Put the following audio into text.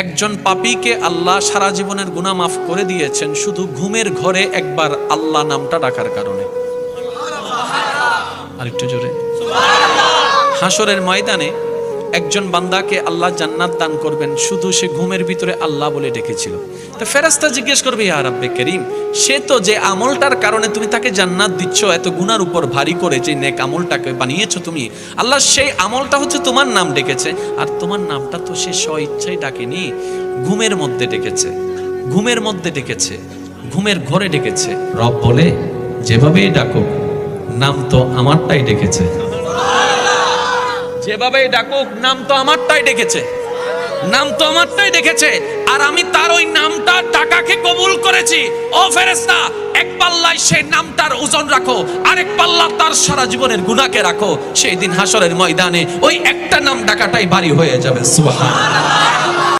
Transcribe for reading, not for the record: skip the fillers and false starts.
একজন পাপীকে আল্লাহ সারা জীবনের গুনাহ মাফ করে দিয়েছেন শুধু ঘুমের ঘরে একবার আল্লাহ নামটা ডাকার কারণে। আরেকটু জোরে হাসরের ময়দানে একজন বান্দাকে আল্লাহ জান্নাত দান করবেন শুধু সে ঘুমের ভিতরে আল্লাহ বলে ডেকেছিল। তো ফেরেশতা জিজ্ঞেস করবে, ইয়া রাব্বে করিম, সে তো যে আমলটার কারণে তুমি তাকে জান্নাত দিচ্ছ, এত গুনার উপর ভারী করে যে নেক আমলটাকে বানিয়েছো তুমি, আল্লাহ সেই আমলটা হচ্ছে তোমার নাম ডেকেছে, আর তোমার নামটা তো সে স্ব ইচ্ছায় ডাকেনি, ঘুমের মধ্যে ডেকেছে, ঘুমের মধ্যে ডেকেছে, ঘুমের ঘরে ডেকেছে। রব বলে, যেভাবেই ডাকো নাম তো আমারটাই ডেকেছে, যেভাবে ডাকুক নাম তো আমারটাই ডেকেছে, নাম তো আমারটাই ডেকেছে, আর আমি তার ওই নামটা টাকাকে কবুল করেছি। ও ফেরেশতা, এক পাল্লায় সেই নামটার ওজন রাখো, আরেক পাল্লা তার সারা জীবনের গুনাহকে রাখো। সেই দিন হাসরের ময়দানে ওই একটা নাম ডাকাটাই ভারী হয়ে যাবে। সুবহানাল্লাহ।